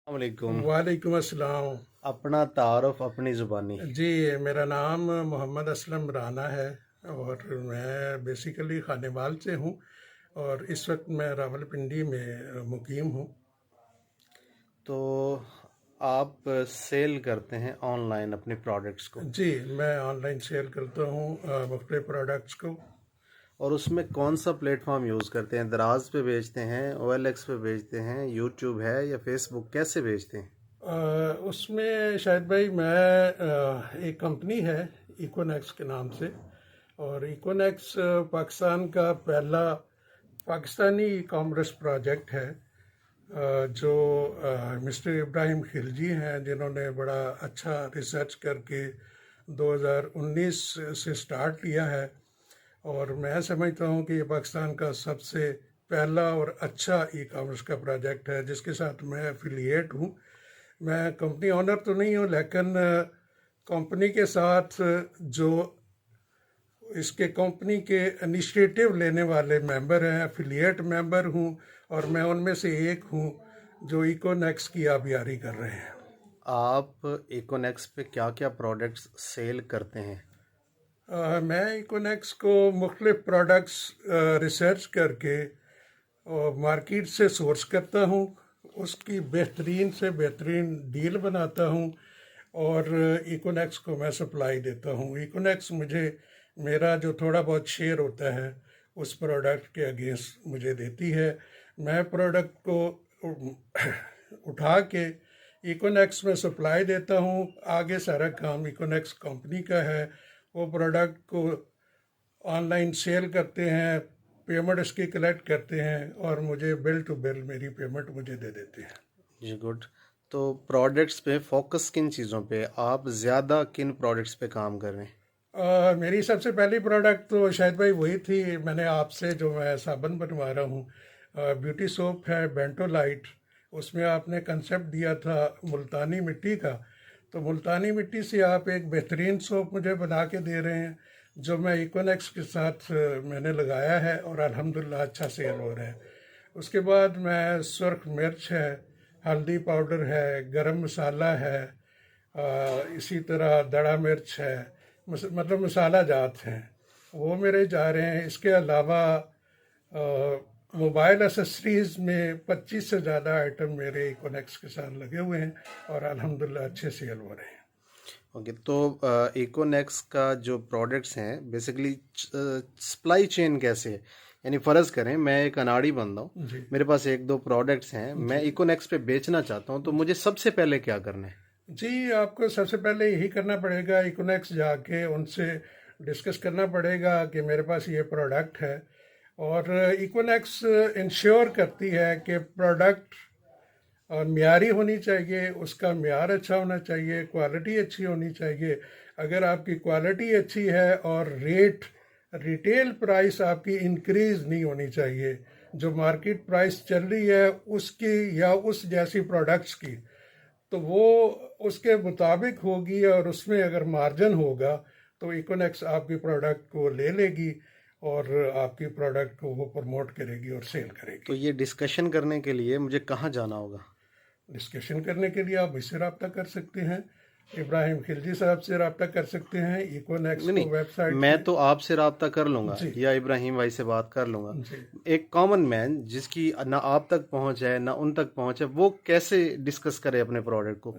वालेकुम। वालेकुम अस्सलाम। अपना तारुफ अपनी ज़ुबानी। जी, मेरा नाम मोहम्मद असलम राना है और मैं बेसिकली खानेवाल से हूँ और इस वक्त मैं रावलपिंडी में मुकीम हूँ। तो आप सेल करते हैं ऑनलाइन अपने प्रोडक्ट्स को, जी, मैं ऑनलाइन सेल करता हूँ मुख्तलिफ प्रोडक्ट्स को। और उसमें कौन सा प्लेटफॉर्म यूज़ करते हैं? दराज पे बेचते हैं, OLX पे बेचते हैं, यूट्यूब है या फेसबुक, कैसे बेचते हैं? उसमें शायद भाई मैं एक कंपनी है इकोनेक्स के नाम से, और इकोनेक्स पाकिस्तान का पहला पाकिस्तानी ई कॉमर्स प्रोजेक्ट है जो मिस्टर इब्राहिम खिलजी हैं, जिन्होंने बड़ा अच्छा रिसर्च करके 2019 से स्टार्ट किया है। और मैं समझता हूँ कि ये पाकिस्तान का सबसे पहला और अच्छा ई कॉमर्स का प्रोजेक्ट है जिसके साथ मैं एफिलिएट हूँ। मैं कंपनी ऑनर तो नहीं हूँ, लेकिन कंपनी के साथ जो इसके कंपनी के इनिशिएटिव लेने वाले मेंबर हैं, एफिलिएट मेंबर हूँ, और मैं उनमें से एक हूँ जो इकोनेक्स की आबियारी कर रहे हैं। आप इकोनेक्स पे क्या क्या प्रोडक्ट्स सेल करते हैं? मैं इकोनेक्स को मुख्तलिफ प्रोडक्ट्स रिसर्च करके और मार्केट से सोर्स करता हूँ, उसकी बेहतरीन से बेहतरीन डील बनाता हूँ और इकोनेक्स को मैं सप्लाई देता हूँ। इकोनेक्स मुझे मेरा जो थोड़ा बहुत शेयर होता है उस प्रोडक्ट के अगेंस्ट मुझे देती है। मैं प्रोडक्ट को उठा के इकोनेक्स में सप्लाई देता हूँ। आगे सारा काम इकोनेक्स कंपनी का है। वो प्रोडक्ट को ऑनलाइन सेल करते हैं, पेमेंट इसकी कलेक्ट करते हैं और मुझे बिल टू बिल मेरी पेमेंट मुझे दे देते हैं। जी, गुड। तो प्रोडक्ट्स पे फोकस किन चीज़ों पे, आप ज़्यादा किन प्रोडक्ट्स पे काम कर रहे हैं? मेरी सबसे पहली प्रोडक्ट तो शायद भाई वही थी, मैंने आपसे जो मैं साबुन बनवा रहा हूँ, ब्यूटी सोप है बेंटो लाइट। उसमें आपने कंसेप्ट दिया था मुल्तानी मिट्टी का, तो मुल्तानी मिट्टी से आप एक बेहतरीन सोप मुझे बना के दे रहे हैं जो मैं इकोनेक्स के साथ मैंने लगाया है और अल्हम्दुलिल्लाह अच्छा सेल हो रहा है। उसके बाद मैं सुर्ख मिर्च है, हल्दी पाउडर है, गरम मसाला है, इसी तरह दड़ा मिर्च है, मतलब मसाला जात हैं, वो मेरे जा रहे हैं। इसके अलावा मोबाइल एसेसरीज में 25 से ज़्यादा आइटम मेरे इकोनेक्स के साथ लगे हुए हैं और अल्हम्दुलिल्लाह अच्छे सेल हो रहे हैं। ओके, तो इकोनेक्स का जो प्रोडक्ट्स हैं बेसिकली सप्लाई चेन कैसे है? यानी फ़र्ज़ करें मैं एक अनाड़ी बंदा हूँ, जी मेरे पास एक दो प्रोडक्ट्स हैं, मैं जी इकोनेक्स पे बेचना चाहता हूँ, तो मुझे सबसे पहले क्या करना है? जी, आपको सबसे पहले यही करना पड़ेगा, इकोनेक्स जाके उनसे डिस्कस करना पड़ेगा कि मेरे पास ये प्रोडक्ट है। और इकोनेक्स इंश्योर करती है कि प्रोडक्ट मियारी होनी चाहिए, उसका मियार अच्छा होना चाहिए, क्वालिटी अच्छी होनी चाहिए। अगर आपकी क्वालिटी अच्छी है और रिटेल प्राइस आपकी इंक्रीज़ नहीं होनी चाहिए, जो मार्केट प्राइस चल रही है उसकी या उस जैसी प्रोडक्ट्स की, तो वो उसके मुताबिक होगी और उसमें अगर मार्जिन होगा तो इकोनेक्स आपकी प्रोडक्ट को ले लेगी और आपकी प्रोडक्ट को वो प्रमोट करेगी और सेल तो करेगी। ये डिस्कशन करने के लिए मुझे कहाँ जाना होगा? डिस्कशन करने के लिए आप इससे रब्ता कर सकते हैं, इब्राहिम खिलजी साहब से रब्ता कर सकते हैं, इकोनेक्स नहीं को नहीं, वेबसाइट मैं पे। तो आपसे रब्ता कर लूँगा जी या इब्राहिम भाई से बात कर लूँगा। जी। एक कॉमन मैन जिसकी ना आप तक पहुँच है ना उन तक पहुँच है, वो कैसे डिस्कस करे अपने प्रोडक्ट को?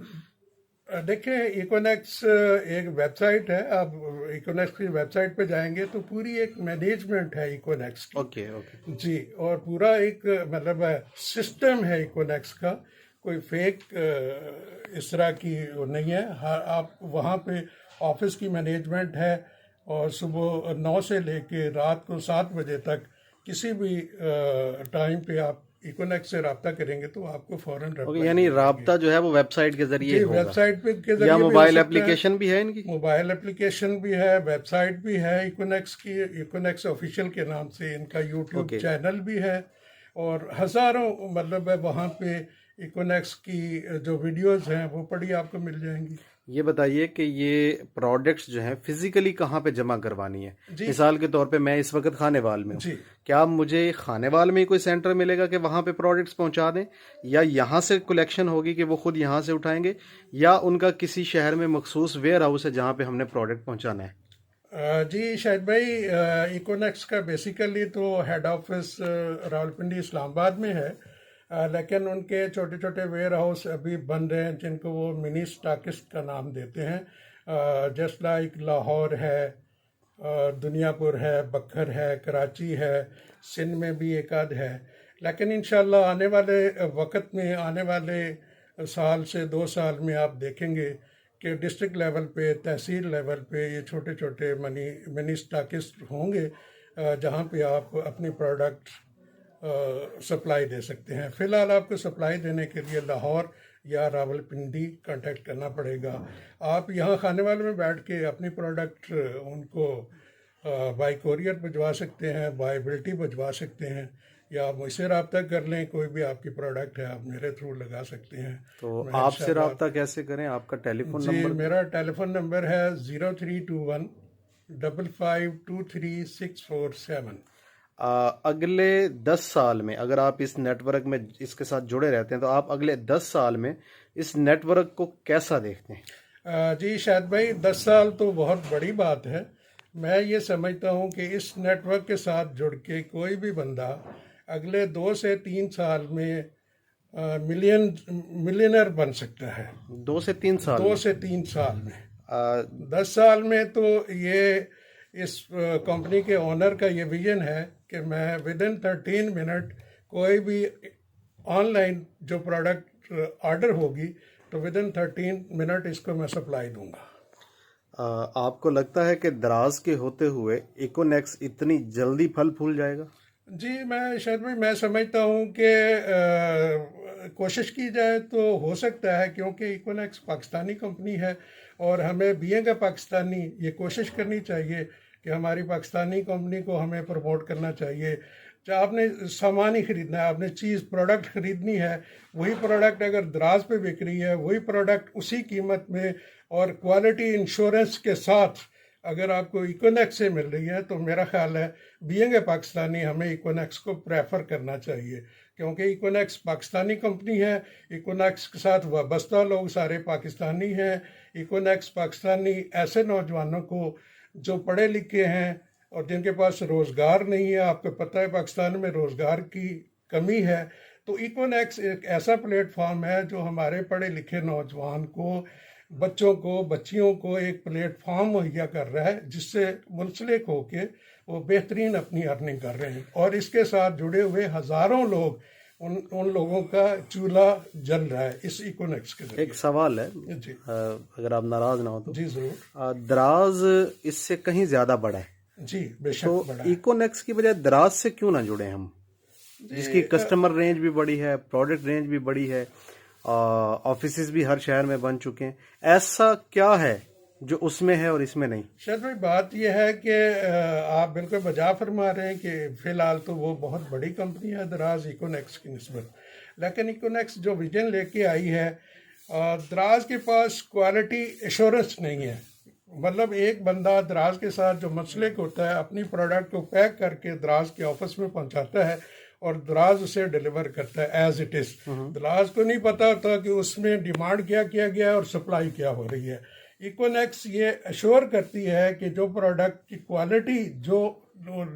देखिए, इकोनेक्स एक वेबसाइट है, आप इकोनेक्स की वेबसाइट पे जाएंगे तो पूरी एक मैनेजमेंट है इकोनेक्स की। Okay okay. जी, और पूरा एक मतलब सिस्टम है इकोनेक्स का, कोई फेक इस तरह की वो नहीं है। आप वहाँ पे ऑफिस की मैनेजमेंट है और सुबह 9 से लेके रात को 7 बजे तक किसी भी टाइम पे आप इकोनेक्स से रब्ता करेंगे तो आपको फ़ौरन ओके, रिप्लाई यानी मिल जाएंगे। राब्ता जो है वो वेबसाइट के ज़रिए जी, होगा वेबसाइट पे के या ज़रिए भी हो मोबाइल सकता है। एप्लीकेशन भी है इनकी? मोबाइल एप्लीकेशन भी है, वेबसाइट भी है इकोनेक्स की, इकोनेक्स ऑफिशियल के नाम से इनका यूट्यूब ओके। चैनल भी है, और हज़ारों मतलब है वहाँ पे इकोनेक्स की जो वीडियोस हैं वो पढ़िए, आपको मिल जाएंगी। ये बताइए कि ये प्रोडक्ट्स जो हैं फिजिकली कहाँ पे जमा करवानी है? जी मिसाल के तौर पे मैं इस वक्त खानेवाल में हूँ, जी क्या मुझे खानेवाल में ही कोई सेंटर मिलेगा कि वहाँ पे प्रोडक्ट्स पहुँचा दें, या यहाँ से कलेक्शन होगी कि वो खुद यहाँ से उठाएंगे, या उनका किसी शहर में मखसूस वेयर हाउस है जहाँ पे हमने प्रोडक्ट पहुँचाना है? जी शाहिद भाई, इकोनेक्स का बेसिकली तो हेड ऑफिस रावलपिंडी इस्लामाबाद में है, लेकिन उनके छोटे छोटे वेयर हाउस अभी बन रहे हैं जिनको वो मिनी स्टॉकिस्ट का नाम देते हैं। जस्ट लाइक लाहौर है, दुनियापुर है, बखर है, कराची है, सिंध में भी एक आध है। लेकिन इंशाल्लाह आने वाले वक्त में, आने वाले साल से 2 साल में आप देखेंगे कि डिस्ट्रिक्ट लेवल पे, तहसील लेवल पे ये छोटे छोटे मिनी स्टॉकिस्ट होंगे, जहाँ पे आप अपनी प्रोडक्ट सप्लाई दे सकते हैं। फ़िलहाल आपको सप्लाई देने के लिए लाहौर या रावलपिंडी कांटेक्ट करना पड़ेगा। आप यहाँ खानेवाल में बैठ के अपनी प्रोडक्ट उनको बाई कोरियर भिजवा सकते हैं, बाई बिल्टी भिजवा सकते हैं, या आप मुझसे रब्ता कर लें। कोई भी आपकी प्रोडक्ट है आप मेरे थ्रू लगा सकते हैं। तो मैं आपसे इंशाल्लाह- रब्ता कैसे करें? आपका टेलीफोन जी नंबर? मेरा टेलीफोन नंबर है 0321 55234647। अगले 10 साल में अगर आप इस नेटवर्क में इसके साथ जुड़े रहते हैं तो आप अगले 10 साल में इस नेटवर्क को कैसा देखते हैं? जी शायद भाई, 10 साल तो बहुत बड़ी बात है। मैं ये समझता हूँ कि इस नेटवर्क के साथ जुड़ के कोई भी बंदा अगले 2 से 3 साल में मिलियनर बन सकता है। 2 से 3 साल 2 से 3 साल में। आ, 10 साल में तो ये इस कंपनी के ओनर का ये विजन है कि मैं विद इन 13 मिनट कोई भी ऑनलाइन जो प्रोडक्ट ऑर्डर होगी तो विद इन 13 मिनट इसको मैं सप्लाई दूंगा। आपको लगता है कि दराज के होते हुए इकोनेक्स इतनी जल्दी फल फूल जाएगा? जी मैं शायद भाई, मैं समझता हूँ कि कोशिश की जाए तो हो सकता है, क्योंकि इकोनेक्स पाकिस्तानी कंपनी है और हमें बीइंग अ पाकिस्तानी ये कोशिश करनी चाहिए कि हमारी पाकिस्तानी कंपनी को हमें प्रमोट करना चाहिए। चाहे आपने सामान ही खरीदना है, आपने चीज़ प्रोडक्ट खरीदनी है, वही प्रोडक्ट अगर दराज पे बिक रही है, वही प्रोडक्ट उसी कीमत में और क्वालिटी इंश्योरेंस के साथ अगर आपको इकोनेक्स से मिल रही है, तो मेरा ख्याल है बीइंग ए पाकिस्तानी हमें इकोनेक्स को प्रेफर करना चाहिए, क्योंकि इकोनेक्स पाकिस्तानी कंपनी है। इकोनेक्स के साथ वाबस्ता लोग सारे पाकिस्तानी हैं। इकोनेक्स पाकिस्तानी ऐसे नौजवानों को जो पढ़े लिखे हैं और जिनके पास रोज़गार नहीं है, आपको पता है पाकिस्तान में रोज़गार की कमी है, तो इकोनेक्स एक ऐसा प्लेटफॉर्म है जो हमारे पढ़े लिखे नौजवान को, बच्चों को, बच्चियों को एक प्लेटफॉर्म मुहैया कर रहा है जिससे मुंसलिक होके वो बेहतरीन अपनी अर्निंग कर रहे हैं। और इसके साथ जुड़े हुए हज़ारों लोग, उन लोगों का चूल्हा जल रहा है इस इकोनेक्स के जरिए। एक सवाल है, जी अगर आप नाराज ना हो तो। जी ज़रूर। दराज इससे कहीं ज्यादा बड़ा है, जी बेशक तो बड़ा है। इकोनेक्स की बजाय दराज से क्यों ना जुड़े हम, जिसकी कस्टमर रेंज भी बड़ी है, प्रोडक्ट रेंज भी बड़ी है, ऑफिसेज भी हर शहर में बन चुके हैं? ऐसा क्या है जो उसमें है और इसमें नहीं? शायद भाई बात यह है कि आप बिल्कुल बजा फरमा रहे हैं कि फ़िलहाल तो वो बहुत बड़ी कंपनी है दराज इकोनेक्स की निस्बत, लेकिन इकोनेक्स जो विजन लेके आई है, दराज के पास क्वालिटी एश्योरेंस नहीं है। मतलब एक बंदा दराज के साथ जो मसलिक होता है, अपनी प्रोडक्ट को पैक करके दराज के ऑफिस में पहुंचाता है और दराज उसे डिलीवर करता है एज इट इज़। दराज को नहीं पता होता कि उसमें डिमांड क्या किया गया है और सप्लाई क्या हो रही है। इकोनेक्स ये अश्योर करती है कि जो प्रोडक्ट की क्वालिटी जो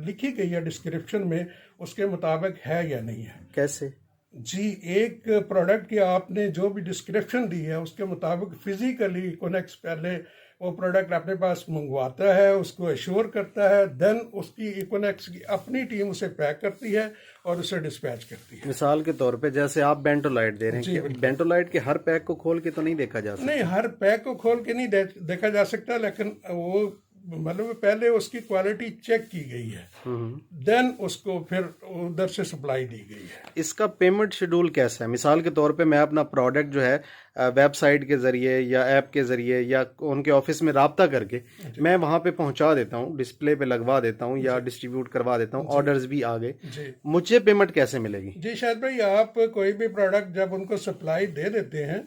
लिखी गई है डिस्क्रिप्शन में, उसके मुताबिक है या नहीं है। कैसे? जी, एक प्रोडक्ट की आपने जो भी डिस्क्रिप्शन दी है उसके मुताबिक फिजिकली इकोनेक्स पहले वो प्रोडक्ट अपने पास मंगवाता है, उसको एश्योर करता है, देन उसकी इकोनेक्स की अपनी टीम उसे पैक करती है और उसे डिस्पैच करती है। मिसाल के तौर पे जैसे आप बेंटोलाइट दे रहे हैं, कि बेंटोलाइट के हर पैक को खोल के तो नहीं देखा जा सकता? नहीं, हर पैक को खोल के नहीं देखा जा सकता, लेकिन वो मतलब पहले उसकी क्वालिटी चेक की गई है, देन उसको फिर उधर से सप्लाई दी गई है। इसका पेमेंट शेड्यूल कैसा है? मिसाल के तौर पे मैं अपना प्रोडक्ट जो है वेबसाइट के ज़रिए या ऐप के ज़रिए या उनके ऑफिस में राब्ता करके मैं वहाँ पे पहुँचा देता हूँ, डिस्प्ले पे लगवा देता हूँ या डिस्ट्रीब्यूट करवा देता हूँ, ऑर्डर्स भी आ गए, जी मुझे पेमेंट कैसे मिलेगी? जी शायद भाई, आप कोई भी प्रोडक्ट जब उनको सप्लाई दे देते हैं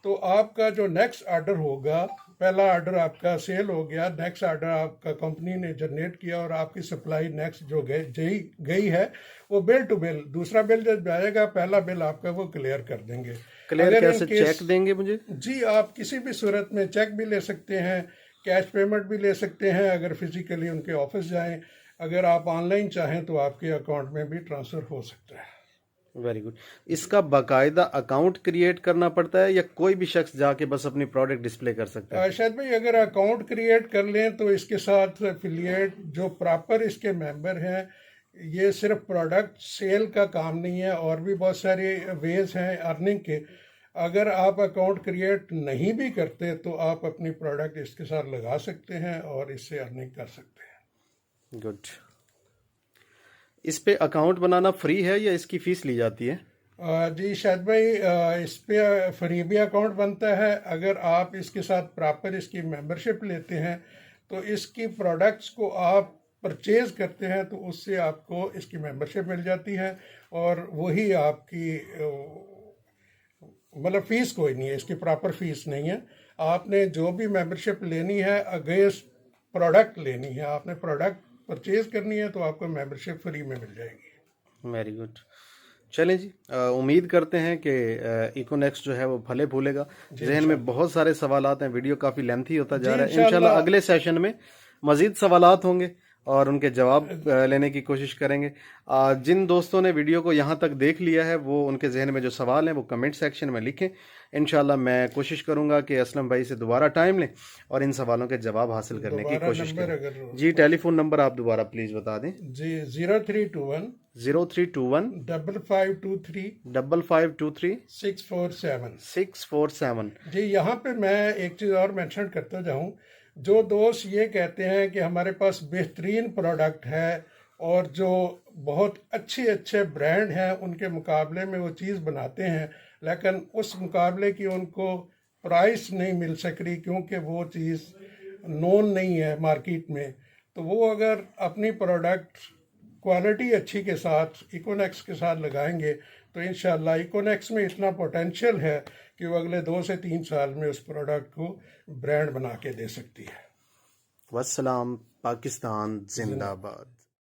तो आपका जो नेक्स्ट ऑर्डर होगा, पहला ऑर्डर आपका सेल हो गया, नेक्स्ट ऑर्डर आपका कंपनी ने जनरेट किया और आपकी सप्लाई नेक्स्ट जो गई है वो बिल टू बिल, दूसरा बिल जब जाएगा पहला बिल आपका वो क्लियर कर देंगे। क्लियर कैसे? चेक देंगे मुझे? जी, आप किसी भी सूरत में चेक भी ले सकते हैं, कैश पेमेंट भी ले सकते हैं, अगर फिजिकली उनके ऑफिस जाएं, अगर आप ऑनलाइन चाहें तो आपके अकाउंट में भी ट्रांसफ़र हो सकता है। Very good. इसका बाकायदा अकाउंट क्रिएट करना पड़ता है या कोई भी शख्स जाके बस अपनी प्रोडक्ट डिस्प्ले कर सकता है? शायद भाई, अगर अकाउंट क्रिएट कर लें तो इसके साथ एफिलिएट जो प्रॉपर इसके मेंबर हैं, ये सिर्फ प्रोडक्ट सेल का काम नहीं है, और भी बहुत सारे वेज हैं अर्निंग के। अगर आप अकाउंट क्रिएट नहीं भी करते तो आप अपनी प्रोडक्ट इसके साथ लगा सकते हैं और इससे अर्निंग कर सकते हैं। गुड। इस पे अकाउंट बनाना फ्री है या इसकी फीस ली जाती है? जी शायद भाई, इस पे फ्री भी अकाउंट बनता है। अगर आप इसके साथ प्रॉपर इसकी मेंबरशिप लेते हैं तो इसकी प्रोडक्ट्स को आप परचेज करते हैं तो उससे आपको इसकी मेंबरशिप मिल जाती है, और वही आपकी मतलब फीस कोई नहीं है, इसकी प्रॉपर फीस नहीं है। आपने जो भी मेंबरशिप लेनी है अगेंस्ट प्रोडक्ट लेनी है, आपने प्रोडक्ट परचेज करनी है तो आपको मेंबरशिप फ्री में मिल जाएगी। Very good. चलें जी, उम्मीद करते हैं कि इकोनेक्स जो है वो फले फूलेगा। जहन में बहुत सारे सवालात हैं, वीडियो काफ़ी लेंथी होता जा रहा है। इंशाल्लाह अगले सेशन में मज़ीद सवालात होंगे और उनके जवाब लेने की कोशिश करेंगे। जिन दोस्तों ने वीडियो को यहाँ तक देख लिया है वो उनके जहन में जो सवाल हैं वो कमेंट सेक्शन में लिखें। इंशाल्लाह मैं कोशिश करूँगा कि असलम भाई से दोबारा टाइम लें और इन सवालों के जवाब हासिल करने की कोशिश करें। जी, टेलीफोन नंबर आप दोबारा प्लीज़ बता दें। जी, 0321 0321 5523 5523 647 647। जी, यहाँ पे मैं एक चीज़ और मेंशन करता जाऊँ, जो दोस्त ये कहते हैं कि हमारे पास बेहतरीन प्रोडक्ट है और जो बहुत अच्छे ब्रांड हैं उनके मुकाबले में वो चीज़ बनाते हैं, लेकिन उस मुकाबले की उनको प्राइस नहीं मिल सक रही क्योंकि वो चीज़ नोन नहीं है मार्केट में, तो वो अगर अपनी प्रोडक्ट क्वालिटी अच्छी के साथ इकोनेक्स के साथ लगाएंगे तो इंशाल्लाह इकोनेक्स में इतना पोटेंशियल है कि वो अगले 2 से 3 साल में उस प्रोडक्ट को ब्रांड बना के दे सकती है। वस्सलाम। पाकिस्तान जिंदाबाद।